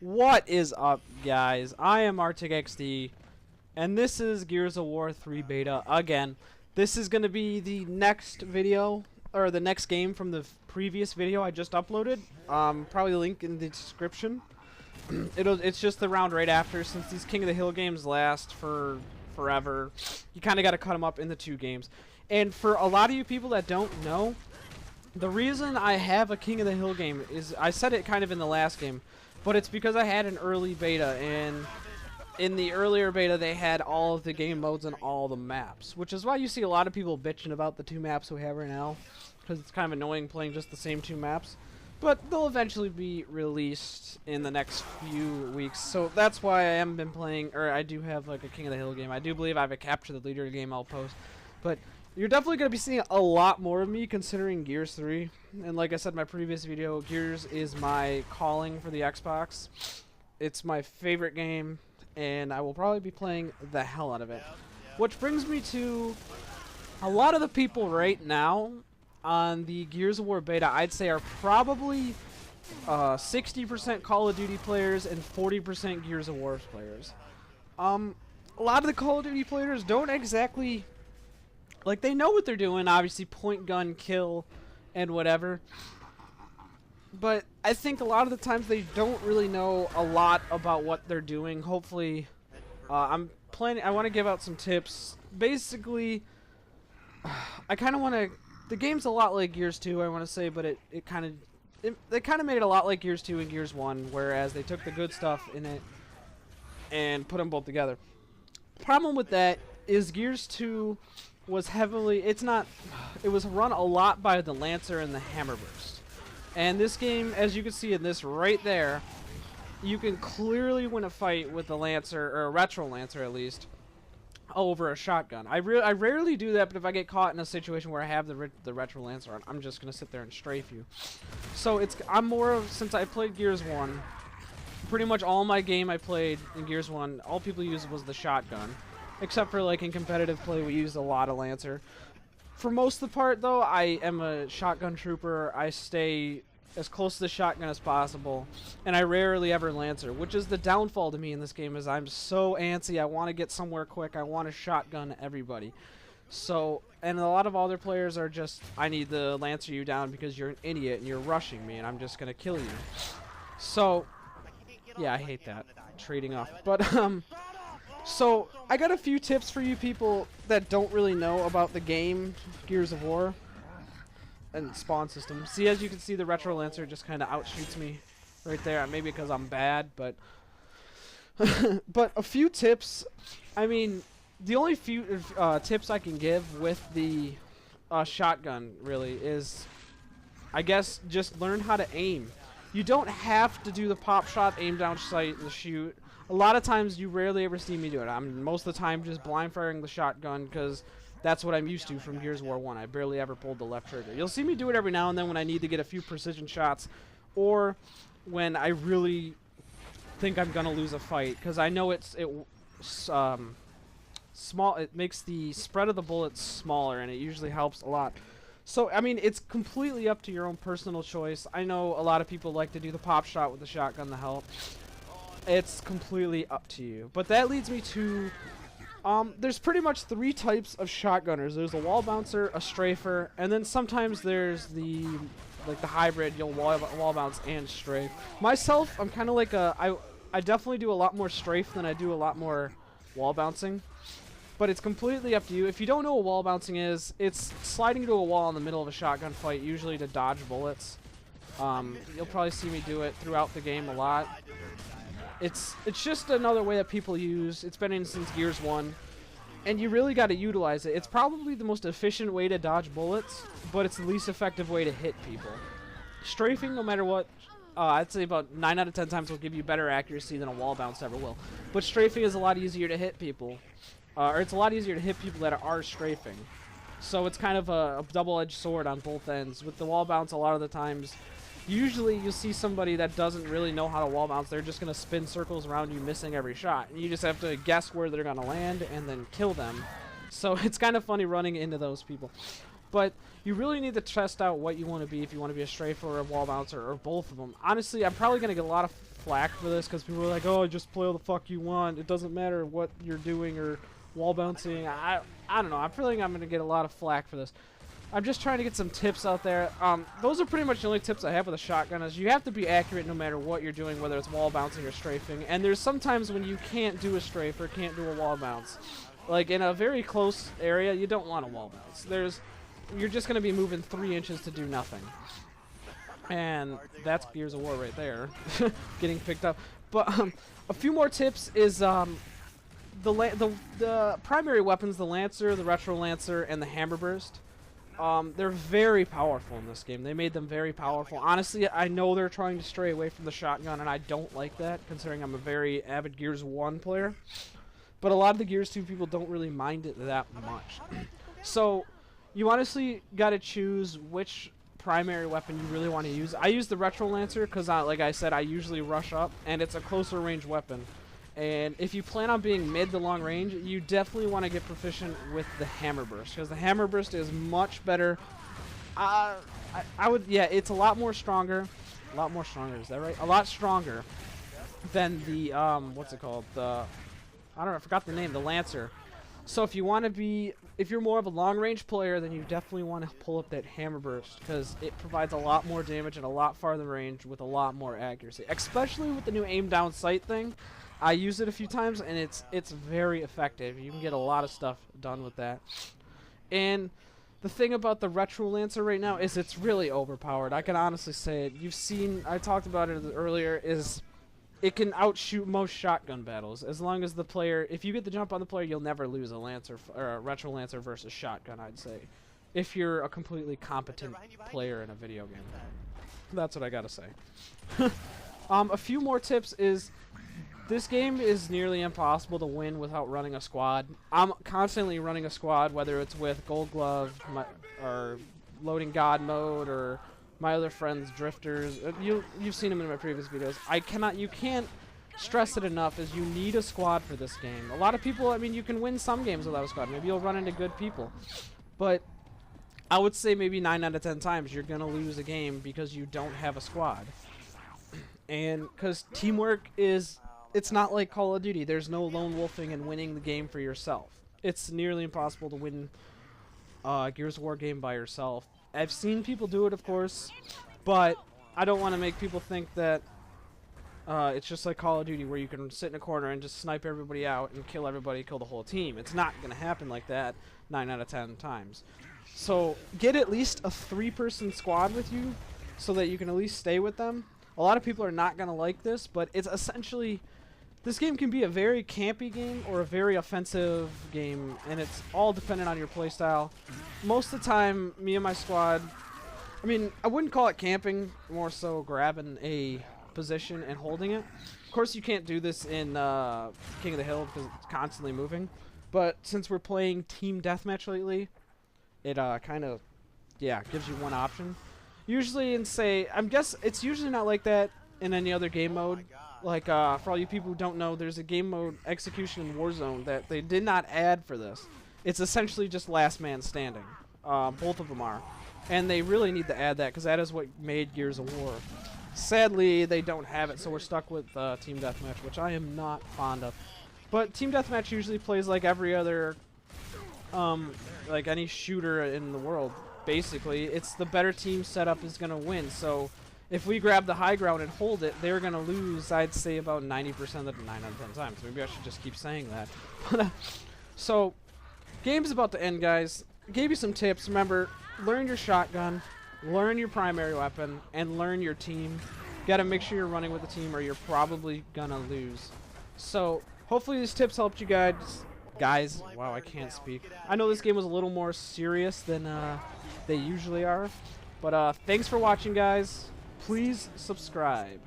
What is up, guys? I am ArcticXD, and this is Gears of War 3 Beta again. This is going to be the next video, or the next game from the previous video I just uploaded. Probably link in the description. It's just the round right after, since these King of the Hill games last for forever. You kind of got to cut them up into two games. And for a lot of you people that don't know, the reason I have a King of the Hill game is, I said it kind of in the last game, but it's because I had an early beta, and in the earlier beta they had all of the game modes and all the maps, which is why you see a lot of people bitching about the two maps we have right now, because it's kind of annoying playing just the same two maps. But they'll eventually be released in the next few weeks, so that's why I haven't been playing, or I do have like a King of the Hill game. I do believe I have a Capture the Leader game I'll post, but you're definitely going to be seeing a lot more of me considering Gears 3. And like I said in my previous video, Gears is my calling for the Xbox. It's my favorite game, and I will probably be playing the hell out of it. Which brings me to a lot of the people right now on the Gears of War beta, I'd say are probably 60% Call of Duty players and 40% Gears of War players. A lot of the Call of Duty players don't exactly... like, they know what they're doing, obviously, point, gun, kill, and whatever. But I think a lot of the times they don't really know a lot about what they're doing. Hopefully, I want to give out some tips. Basically, I kind of want to... the game's a lot like Gears 2, I want to say, but they kind of made it a lot like Gears 2 and Gears 1, whereas they took the good stuff in it and put them both together. Problem with that is Gears 2... was heavily, it was run a lot by the Lancer and the Hammerburst. And this game, as you can see in this right there, you can clearly win a fight with the Lancer, or a Retro Lancer at least, over a shotgun. I rarely do that, but if I get caught in a situation where I have the Retro Lancer on, I'm just going to sit there and strafe you. So I'm more of, since I played Gears 1, pretty much all my game I played in Gears 1, all people used was the shotgun. Except for, like, in competitive play, we used a lot of Lancer. For most of the part, though, I am a shotgun trooper. I stay as close to the shotgun as possible. And I rarely ever Lancer, which is the downfall to me in this game, is I'm so antsy. I want to get somewhere quick. I want to shotgun everybody. So, and a lot of other players are just, I need to Lancer you down because you're an idiot and you're rushing me and I'm just going to kill you. So, yeah, I hate that. Trading off. But, so, I got a few tips for you people that don't really know about the game, Gears of War, and spawn system. See, as you can see, the Retro Lancer just kind of outshoots me right there. Maybe because I'm bad, but... but a few tips. I mean, the only few tips I can give with the shotgun, really, is... I guess just learn how to aim. You don't have to do the pop shot, aim down sight, and shoot. A lot of times you rarely ever see me do it. I'm most of the time just blind firing the shotgun because that's what I'm used to from Gears of War 1. I barely ever pulled the left trigger. You'll see me do it every now and then when I need to get a few precision shots or when I really think I'm going to lose a fight, because I know small. It makes the spread of the bullets smaller, and it usually helps a lot. So, I mean, it's completely up to your own personal choice. I know a lot of people like to do the pop shot with the shotgun to help. It's completely up to you. But that leads me to, there's pretty much 3 types of shotgunners. There's a wall bouncer, a strafer, and then sometimes there's the hybrid, you'll wall bounce and strafe. Myself, I'm kind of like I definitely do a lot more strafe than I do a lot more wall bouncing. But it's completely up to you. If you don't know what wall bouncing is, it's sliding into a wall in the middle of a shotgun fight, usually to dodge bullets. You'll probably see me do it throughout the game a lot. It's just another way that people use. It's been in since Gears 1, and you really got to utilize it. It's probably the most efficient way to dodge bullets, but it's the least effective way to hit people. Strafing, no matter what, I'd say about 9 out of 10 times will give you better accuracy than a wall bounce ever will. But strafing is a lot easier to hit people. Or it's a lot easier to hit people that are strafing. So it's kind of a double-edged sword on both ends. With the wall bounce, a lot of the times, usually you'll see somebody that doesn't really know how to wall bounce. They're just going to spin circles around you, missing every shot. And you just have to guess where they're going to land and then kill them. So it's kind of funny running into those people. But you really need to test out what you want to be, if you want to be a strafer or a wall bouncer or both of them. Honestly, I'm probably going to get a lot of flack for this because people are like, oh, just play all the fuck you want. It doesn't matter what you're doing or wall bouncing. I don't know. I'm feeling I'm going to get a lot of flack for this. I'm just trying to get some tips out there. Those are pretty much the only tips I have with a shotgun is you have to be accurate no matter what you're doing, whether it's wall bouncing or strafing. And there's sometimes when you can't do a strafe or can't do a wall bounce. Like in a very close area, you don't want a wall bounce. You're just going to be moving 3 inches to do nothing. And that's Gears of War right there, getting picked up. But a few more tips is the primary weapons, the Lancer, the Retro Lancer, and the Hammerburst. They're very powerful in this game. They made them very powerful. Honestly, I know they're trying to stray away from the shotgun, and I don't like that, considering I'm a very avid Gears 1 player. But a lot of the Gears 2 people don't really mind it that much. So, you honestly got to choose which primary weapon you really want to use. I use the Retro Lancer because, like I said, I usually rush up, and it's a closer range weapon. And if you plan on being mid to long range, you definitely want to get proficient with the Hammerburst because the Hammerburst is much better. I would, yeah, it's a lot more stronger. A lot more stronger, is that right? A lot stronger than the what's it called? I don't know, I forgot the name. The Lancer. So if you want to be, if you're more of a long-range player, then you definitely want to pull up that Hammerburst because it provides a lot more damage and a lot farther range with a lot more accuracy, especially with the new aim-down sight thing. I used it a few times, and it's very effective. You can get a lot of stuff done with that. And the thing about the Retro Lancer right now is it's really overpowered. I can honestly say it. You've seen, I talked about it earlier, is it can outshoot most shotgun battles. As long as the player, if you get the jump on the player, you'll never lose a Lancer or a Retro Lancer versus shotgun, I'd say. If you're a completely competent player in a video game. That's what I gotta say. A few more tips is, this game is nearly impossible to win without running a squad. I'm constantly running a squad, whether it's with Gold Glove, or loading God mode, or my other friends, Drifters. You've seen them in my previous videos. You can't stress it enough, is you need a squad for this game. A lot of people, I mean, you can win some games without a squad. Maybe you'll run into good people. But I would say maybe 9 out of 10 times you're going to lose a game because you don't have a squad. And because teamwork is... It's not like Call of Duty. There's no lone wolfing and winning the game for yourself. It's nearly impossible to win a Gears of War game by yourself. I've seen people do it, of course, but I don't want to make people think that it's just like Call of Duty where you can sit in a corner and just snipe everybody out and kill everybody, kill the whole team. It's not going to happen like that 9 out of 10 times. So get at least a 3-person squad with you so that you can at least stay with them. A lot of people are not going to like this, but it's essentially... This game can be a very campy game or a very offensive game, and it's all dependent on your playstyle. Most of the time, me and my squad, I mean, I wouldn't call it camping, more so grabbing a position and holding it. Of course, you can't do this in King of the Hill because it's constantly moving, but since we're playing Team Deathmatch lately, it kind of, yeah, gives you one option. Usually it's usually not like that in any other game mode. Like, for all you people who don't know, there's a game mode, Execution in Warzone, that they did not add for this. It's essentially just last man standing. Both of them are. And they really need to add that, because that is what made Gears of War. Sadly, they don't have it, so we're stuck with Team Deathmatch, which I am not fond of. But Team Deathmatch usually plays like every other, like any shooter in the world, basically. It's the better team setup is going to win, so... If we grab the high ground and hold it, they're going to lose, I'd say, about 90% of the 9 out of 10 times. Maybe I should just keep saying that. So, game's about to end, guys. Gave you some tips. Remember, learn your shotgun, learn your primary weapon, and learn your team. Got to make sure you're running with the team or you're probably going to lose. So, hopefully these tips helped you guys. Wow, I can't speak. I know this game was a little more serious than they usually are. But thanks for watching, guys. Please subscribe.